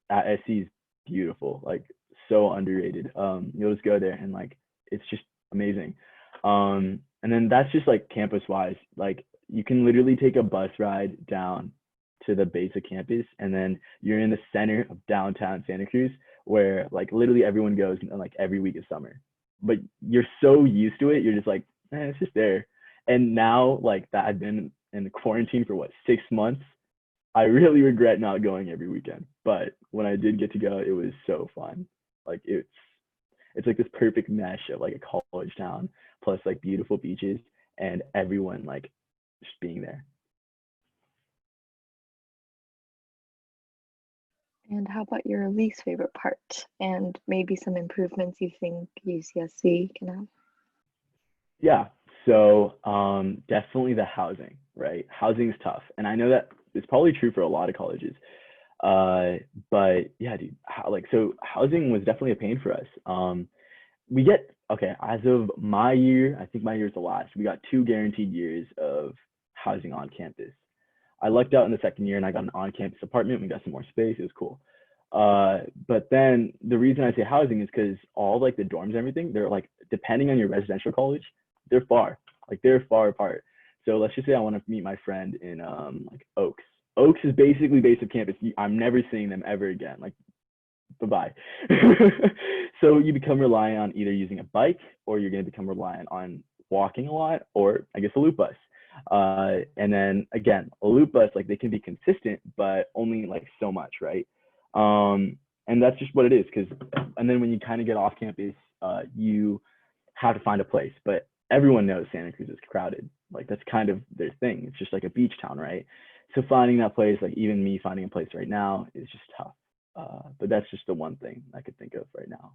at SC is beautiful, like, so underrated. You'll just go there and, like, it's just amazing. And then that's just, like, campus-wise. Like, you can literally take a bus ride down to the base of campus, and then you're in the center of downtown Santa Cruz, where like literally everyone goes like every week of summer. But you're so used to it, you're just like, it's just there. And now, like, that I've been in quarantine for what, 6 months, I really regret not going every weekend. But when I did get to go, it was so fun. Like it's like this perfect mesh of like a college town plus like beautiful beaches and everyone like just being there. And how about your least favorite part and maybe some improvements you think UCSC can have? Yeah, so definitely the housing, right? Housing is tough. And I know that it's probably true for a lot of colleges. But yeah, dude, so housing was definitely a pain for us. We get, okay, as of my year, I think my year is the last, we got 2 guaranteed years of housing on campus. I lucked out in the second year and I got an on-campus apartment. We got some more space. It was cool. But then the reason I say housing is because all like the dorms and everything, they're like, depending on your residential college, they're far apart. So let's just say I want to meet my friend in like Oaks. Oaks is basically base of campus. I'm never seeing them ever again. Like, bye-bye. So you become reliant on either using a bike or you're going to become reliant on walking a lot, or I guess a loop bus. And then again, a loop bus, like they can be consistent, but only like so much, right? And that's just what it is. And then when you kind of get off campus, you have to find a place. But everyone knows Santa Cruz is crowded. Like that's kind of their thing. It's just like a beach town, right? So finding that place, like even me finding a place right now, is just tough. But that's just the one thing I could think of right now.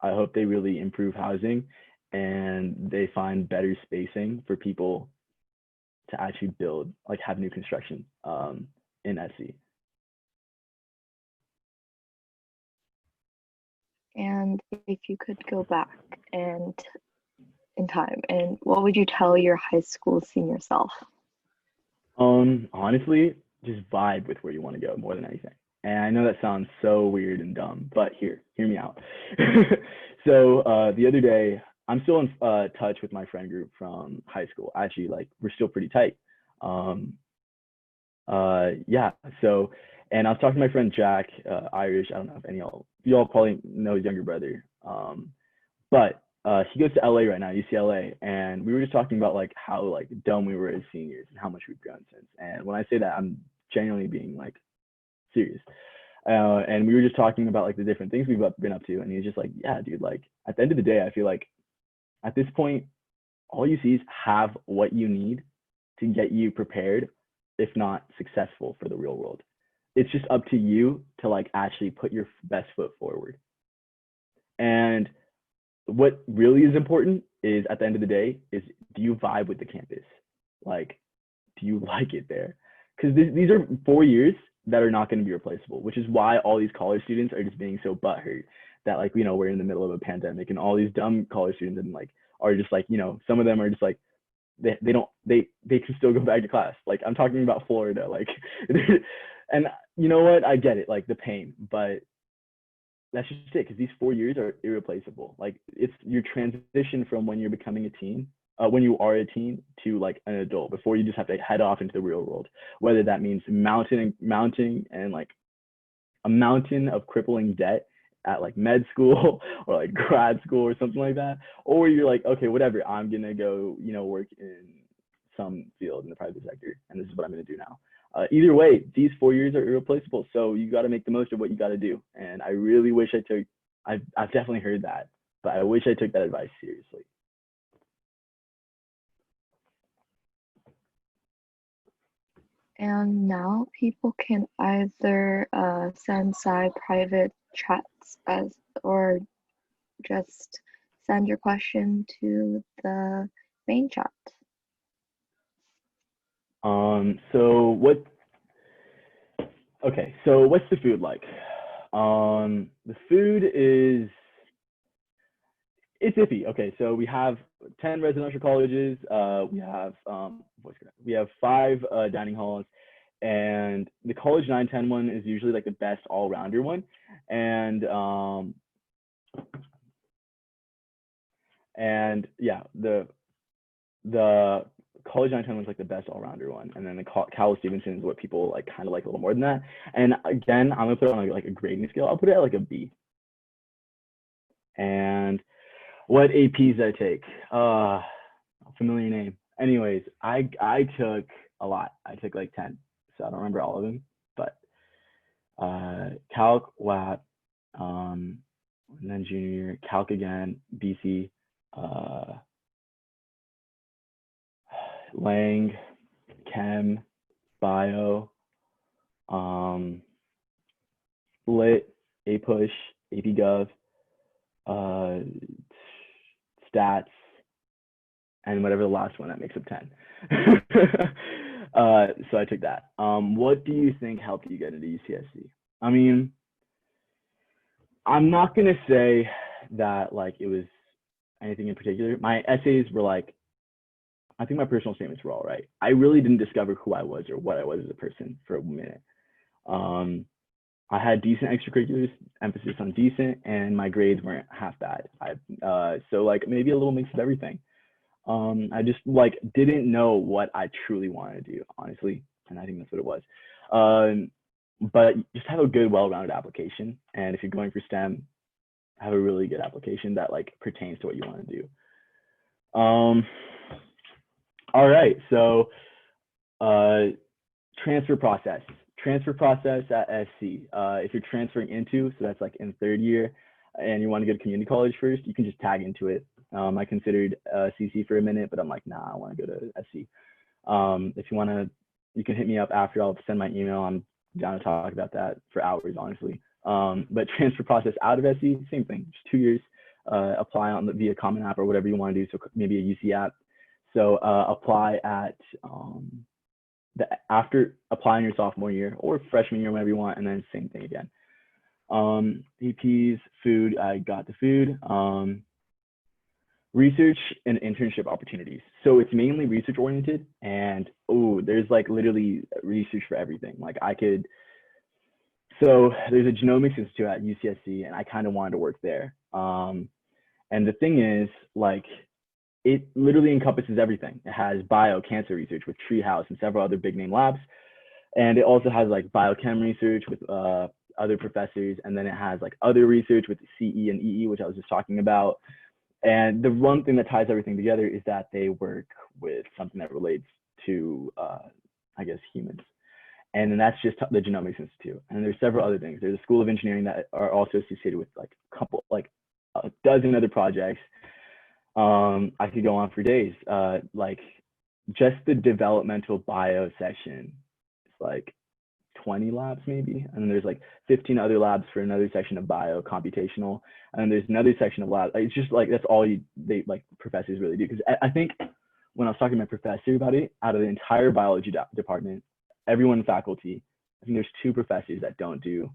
I hope they really improve housing and they find better spacing for people to actually build, like have new construction in SC. And if you could go back and in time, and what would you tell your high school senior self? Honestly, just vibe with where you want to go more than anything. And I know that sounds so weird and dumb, but hear me out. So the other day, I'm still in touch with my friend group from high school. Actually, like we're still pretty tight. Yeah. So, and I was talking to my friend Jack, Irish. I don't know if y'all probably know his younger brother. But he goes to LA right now, UCLA, and we were just talking about like how like dumb we were as seniors and how much we've grown since. And when I say that, I'm genuinely being like serious. And we were just talking about like the different things we've been up to, and he was just like, yeah, dude, like at the end of the day, I feel like at this point, all UCs have what you need to get you prepared, if not successful, for the real world. It's just up to you to like actually put your best foot forward. And what really is important is at the end of the day is, do you vibe with the campus? Like, do you like it there? Because these are 4 years that are not going to be replaceable, which is why all these college students are just being so butthurt that like, you know, we're in the middle of a pandemic and all these dumb college students and like are just like, you know, some of them are just like, they can still go back to class. Like I'm talking about Florida, like, and you know what, I get it, like the pain, but that's just it, because these 4 years are irreplaceable. Like it's your transition from when you're becoming a teen, when you are a teen, to like an adult, before you just have to head off into the real world, whether that means mounting and like a mountain of crippling debt at like med school or like grad school or something like that, or you're like, okay, whatever, I'm gonna go, you know, work in some field in the private sector, and this is what I'm gonna do now. Either way, these 4 years are irreplaceable, so you got to make the most of what you got to do. And I really wish I've definitely heard that, but I wish I took that advice seriously. And now people can either send Sai private chats or just send your question to the main chat. So what's the food like? The food is, it's iffy. Okay, so we have 10 residential colleges. We have 5 dining halls, and the college 910 one is usually like the best all-rounder one. And yeah, the college 910 was like the best all-rounder one, and then the Cal Stevenson is what people like kind of like a little more than that. And again, I'm gonna put it on like a grading scale. I'll put it at like a B. And what APs did I take? Familiar name. Anyways, I took a lot. I took like 10, so I don't remember all of them, but Calc, WAP, and then junior year, Calc again, BC, Lang, Chem, Bio, Lit, APUSH, AP Gov, Stats, and whatever the last one that makes up 10. So I took that. What do you think helped you get into UCSC? I mean, I'm not gonna say that like it was anything in particular. My essays were like, I think my personal statements were all right. I really didn't discover who I was or what I was as a person for a minute. I had decent extracurriculars, emphasis on decent, and my grades weren't half bad. So like maybe a little mix of everything. I just like didn't know what I truly wanted to do, honestly, and I think that's what it was. But just have a good, well-rounded application, and if you're going for STEM, have a really good application that like pertains to what you want to do. All right, so transfer process at SC. If you're transferring into, so that's like in 3rd year, and you want to go to community college first, you can just tag into it. I considered CC for a minute, but I'm like, nah, I want to go to SC. If you want to, you can hit me up after. I'll send my email. I'm down to talk about that for hours, honestly. But transfer process out of SC, same thing, just 2 years. Apply on via Common App or whatever you want to do, so maybe a UC app. So apply at after applying your sophomore year or freshman year, whenever you want, and then same thing again. EPs, food, I got the food. Research and internship opportunities. So it's mainly research oriented, and there's like literally research for everything. Like so there's a genomics institute at UCSC, and I kind of wanted to work there. And the thing is, like, it literally encompasses everything. It has bio cancer research with Treehouse and several other big name labs. And it also has like biochem research with other professors. And then it has like other research with CE and EE, which I was just talking about. And the one thing that ties everything together is that they work with something that relates to, I guess, humans. And then that's just the Genomics Institute. And there's several other things. There's a School of Engineering that are also associated with like a dozen other projects. I could go on for days. Like just the developmental bio section, it's like 20 labs maybe. And then there's like 15 other labs for another section of bio, computational. And then there's another section of lab. It's just like, that's all professors really do. Because I think when I was talking to my professor about it, out of the entire biology department, everyone in faculty, I think there's 2 professors that don't do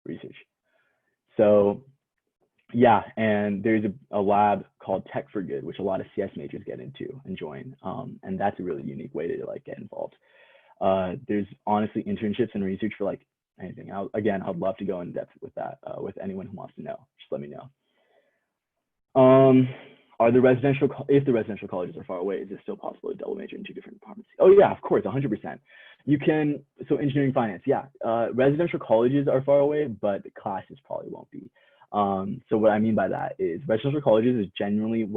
research. So yeah, and there's a lab called Tech for Good, which a lot of CS majors get into and join. And that's a really unique way to like get involved. There's honestly internships and research for like anything. I'd love to go in depth with that with anyone who wants to know. Just let me know. If the residential colleges are far away, is it still possible to double major in 2 different departments? Oh yeah, of course, 100%. You can, so engineering finance, yeah. Residential colleges are far away, but the classes probably won't be. So what I mean by that is residential colleges is generally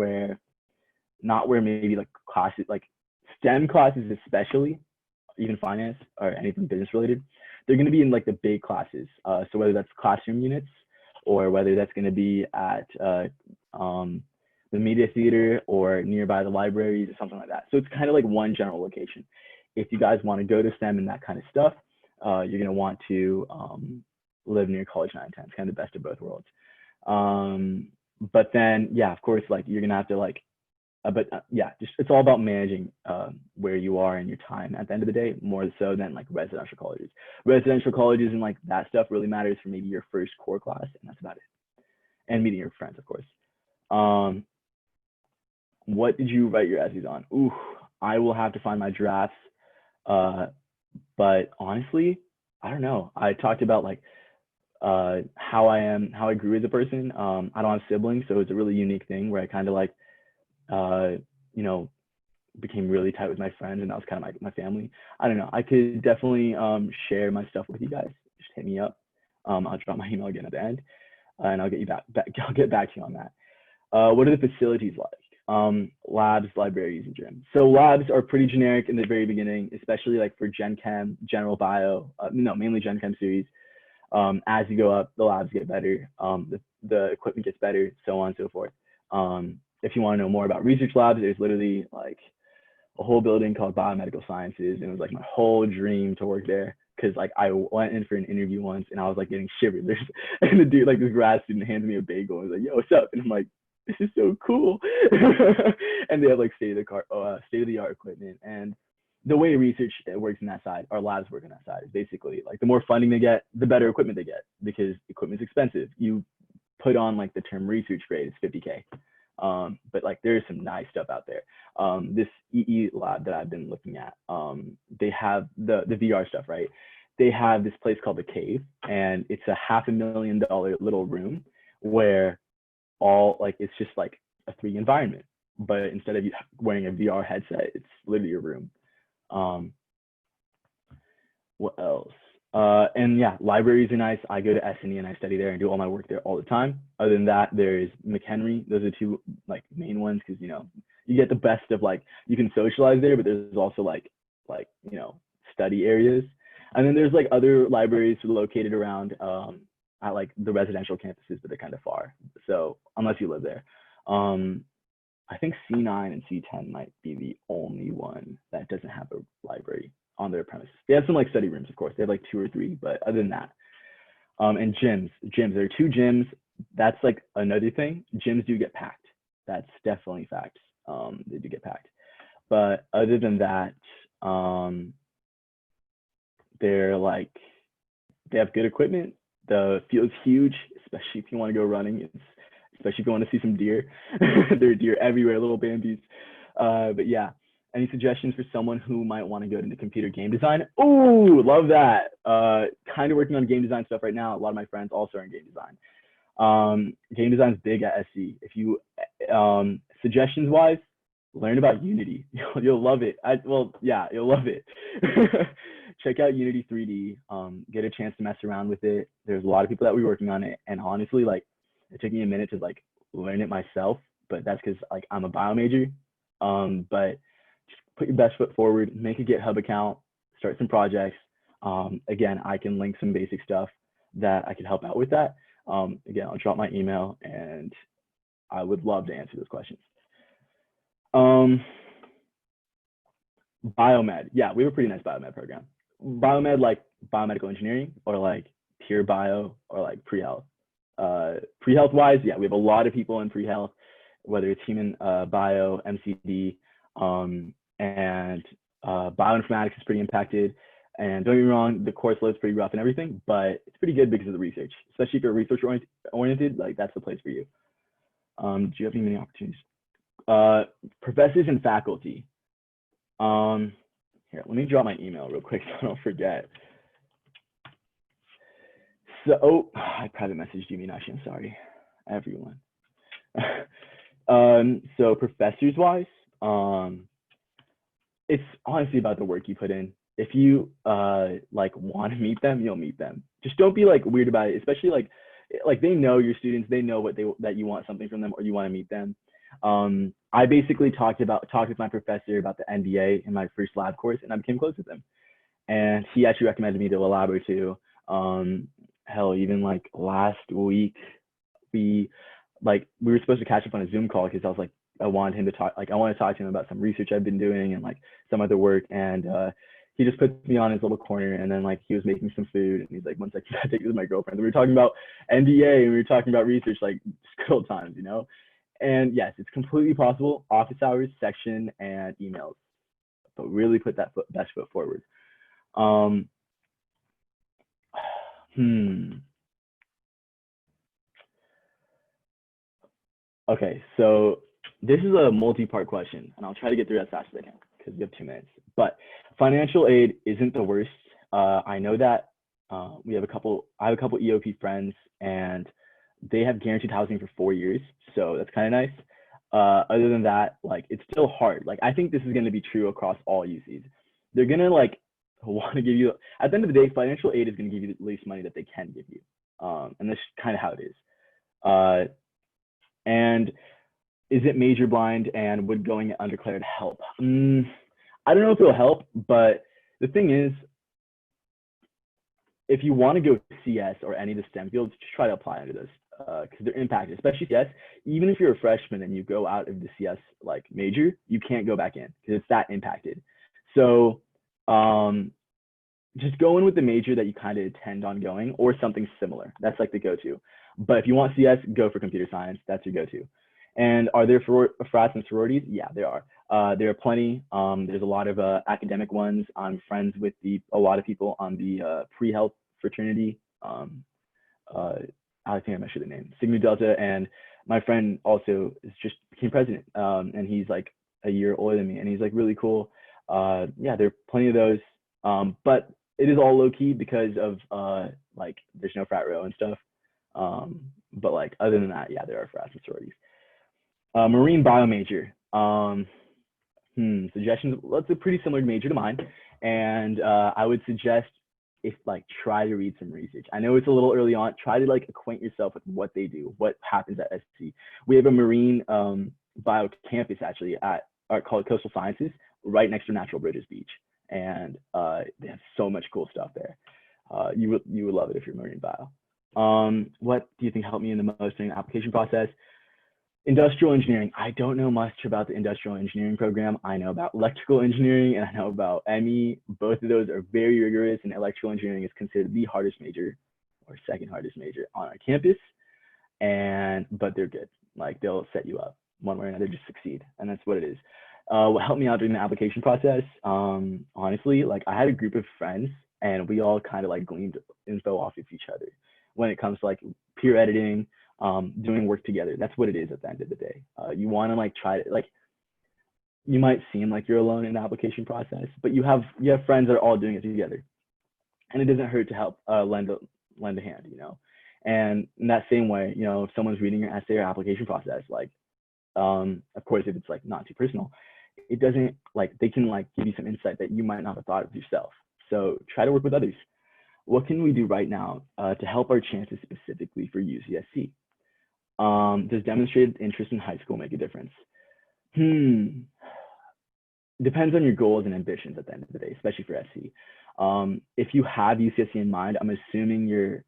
not where maybe like classes, like STEM classes especially, even finance or anything business related, they're going to be in like the big classes. So whether that's classroom units or whether that's going to be at the media theater or nearby the libraries or something like that. So it's kind of like one general location. If you guys want to go to STEM and that kind of stuff, you're going to want to live near College 910. It's kind of the best of both worlds. But then, yeah, of course, like you're going to have to like, yeah, just it's all about managing where you are in your time at the end of the day, more so than like residential colleges. Residential colleges and like that stuff really matters for maybe your first core class, and that's about it. And meeting your friends, of course. What did you write your essays on? Ooh, I will have to find my drafts. But honestly, I don't know. I talked about like how I grew as a person. I don't have siblings, so it's a really unique thing where I kind of like, you know, became really tight with my friends, and that was kind of my family. I don't know. I could definitely share my stuff with you guys. Just hit me up. I'll drop my email again at the end, and I'll get back to you on that. What are the facilities like? Labs, libraries, and gyms. So labs are pretty generic in the very beginning, especially like for Gen Chem, General Bio, mainly Gen Chem series. As you go up, the labs get better, the equipment gets better, so on and so forth. If you want to know more about research labs, there's literally like a whole building called Biomedical Sciences, and it was like my whole dream to work there. Cause like I went in for an interview once and I was like getting shivers. And the dude, like this grad student, hands me a bagel and was like, "Yo, what's up?" And I'm like, "This is so cool." And they have like state of the art equipment. And the way research works in that side, our labs work on that side, is basically like the more funding they get, the better equipment they get, because equipment's expensive. You put on like the term research grade, it's $50K. But like there is some nice stuff out there. This EE lab that I've been looking at, they have the VR stuff, right? They have this place called the Cave, and it's a $500,000 little room where it's just like a 3D environment, but instead of you wearing a VR headset, it's literally your room. What else? And yeah, libraries are nice. I go to S&E and I study there and do all my work there all the time. Other than that, there's McHenry. Those are 2 like main ones, because you know you get the best of like, you can socialize there, but there's also like you know, study areas. And then there's like other libraries located around at like the residential campuses, but they're kind of far. So unless you live there, I think C9 and C10 might be the only one that doesn't have a library on their premises. They have some like study rooms, of course. They have like 2 or 3, but other than that, and gyms. There are 2 gyms. That's like another thing. Gyms do get packed. That's definitely fact. They do get packed. But other than that, they have good equipment. The field's huge, especially if you want to go running. Especially if you want to see some deer. There are deer everywhere, little bambies. But yeah, any suggestions for someone who might want to go into computer game design? Oh, love that. Kind of working on game design stuff right now. A lot of my friends also are in game design. Game design is big at SC. If you, suggestions wise, learn about Unity. You'll love it. You'll love it. Check out Unity 3D. Get a chance to mess around with it. There's a lot of people that were working on it, and honestly, like, it took me a minute to like learn it myself, but that's because like I'm a bio major. But just put your best foot forward, make a GitHub account, start some projects. Again, I can link some basic stuff that I could help out with that. Again, I'll drop my email and I would love to answer those questions. Biomed, yeah, we have a pretty nice biomed program. Biomed, like biomedical engineering, or like pure bio, or like pre-health. Pre-health wise, yeah, we have a lot of people in pre-health, whether it's human bio, MCD, and bioinformatics is pretty impacted. And don't get me wrong, the course load's pretty rough and everything, but it's pretty good because of the research. Especially if you're research oriented, like that's the place for you. Do you have any opportunities? Professors and faculty. Here, let me drop my email real quick so I don't forget. So, I private messaged you, Minashi, I'm sorry, everyone. So professors wise, it's honestly about the work you put in. If you like want to meet them, you'll meet them. Just don't be like weird about it, especially like they know your students, they know that you want something from them or you want to meet them. I basically talked with my professor about the NBA in my first lab course, and I became close with him. And he actually recommended me to a lab or two. Hell, even like last week, we were supposed to catch up on a Zoom call because I was like, I wanted to talk to him about some research I've been doing and like some other work. And he just puts me on his little corner, and then like he was making some food, and he's like, one second, I take this with my girlfriend. And we were talking about NBA, and we were talking about research, like just good old times, you know? And yes, it's completely possible. Office hours, section, and emails. But really put that best foot forward. Okay, so this is a multi-part question, and I'll try to get through as fast as I can because we have 2 minutes. But financial aid isn't the worst. I know that I have a couple EOP friends, and they have guaranteed housing for 4 years, so that's kind of nice. Other than that, like it's still hard. Like I think this is going to be true across all UCs. They're gonna like want to give you, at the end of the day, financial aid is going to give you the least money that they can give you, and that's kind of how it is. And is it major blind, and would going undeclared help? I don't know if it'll help, but the thing is, if you want to go CS or any of the STEM fields, just try to apply under those because they're impacted, especially CS. Even if you're a freshman and you go out of the CS like major, you can't go back in because it's that impacted. So just go in with the major that you kind of intend on going, or something similar. That's like the go-to. But if you want CS, go for computer science. That's your go-to. And are there frats and sororities? Yeah, there are. There are plenty. There's a lot of academic ones. I'm friends with a lot of people on the pre-health fraternity. I think I'm not sure the name. Sigma Delta, and my friend also just became president, and he's like a year older than me, and he's like really cool. Yeah, there are plenty of those, but it is all low key because of like there's no frat row and stuff. But like other than that, yeah, there are frats and sororities. Marine bio major. Suggestions. Well, it's a pretty similar major to mine, and I would suggest try to read some research. I know it's a little early on. Try to like acquaint yourself with what they do, what happens at SC. We have a marine bio campus actually called Coastal Sciences, right next to Natural Bridges Beach, and they have so much cool stuff there. You would love it if you're marine bio. What do you think helped me in the most during the application process? Industrial engineering. I don't know much about the industrial engineering program. I know about electrical engineering and I know about ME. Both of those are very rigorous, and electrical engineering is considered the hardest major or second hardest major on our campus. But they're good. Like they'll set you up one way or another, just succeed. And that's what it is. What helped me out during the application process, honestly, like I had a group of friends and we all kind of like gleaned info off of each other when it comes to like peer editing, doing work together. That's what it is at the end of the day. You want to like try to like, you might seem like you're alone in the application process, but you have friends that are all doing it together, and it doesn't hurt to help lend a hand, you know. And in that same way, you know, if someone's reading your essay or application process, like of course if it's like not too personal, it doesn't like, they can like give you some insight that you might not have thought of yourself. So try to work with others. What can we do right now to help our chances specifically for UCSC? Does demonstrated interest in high school make a difference? Depends on your goals and ambitions at the end of the day, especially for SC. If you have UCSC in mind, I'm assuming you're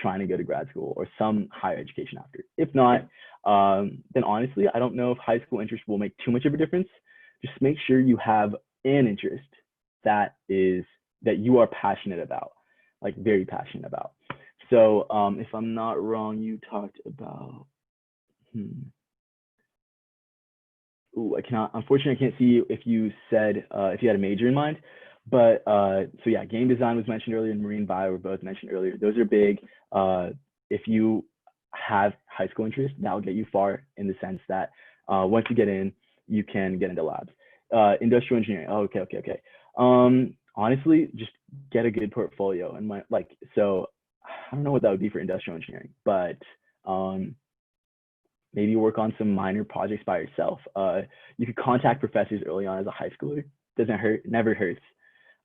trying to go to grad school or some higher education after. If not, then honestly, I don't know if high school interest will make too much of a difference. Just make sure you have an interest that you are passionate about, like very passionate about. So if I'm not wrong, you talked about, unfortunately, I can't see if you said, if you had a major in mind, but so yeah, game design was mentioned earlier and marine bio were both mentioned earlier. Those are big. If you have high school interest, that will get you far in the sense that once you get in, you can get into labs. Industrial engineering, okay. Honestly, just get a good portfolio and so I don't know what that would be for industrial engineering, but maybe work on some minor projects by yourself. You could contact professors early on as a high schooler. Doesn't hurt, never hurts.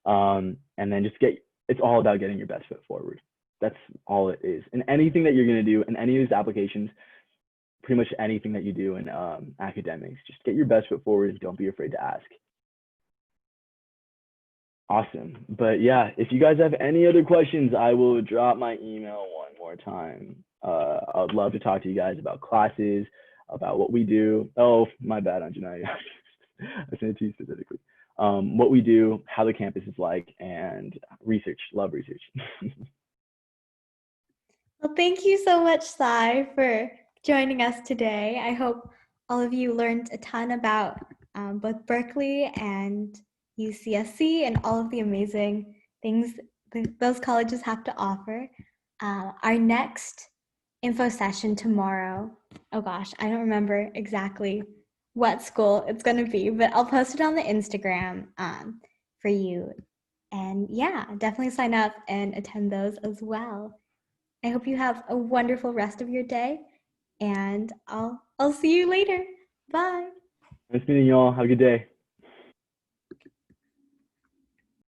And then it's all about getting your best foot forward. That's all it is. And anything that you're gonna do in any of these applications, pretty much anything that you do in academics, just get your best foot forward and don't be afraid to ask. Awesome. But yeah, if you guys have any other questions, I will drop my email one more time. I would love to talk to you guys about classes, about what we do. Oh, my bad, Anjana. I sent it to you specifically. What we do, how the campus is like, and research. Love research. Well, thank you so much, Sai, for joining us today. I hope all of you learned a ton about both Berkeley and UCSC and all of the amazing things those colleges have to offer. Our next info session tomorrow, oh gosh, I don't remember exactly what school it's going to be, but I'll post it on the Instagram for you. And yeah, definitely sign up and attend those as well. I hope you have a wonderful rest of your day, and I'll see you later. Bye. Nice meeting y'all. Have a good day.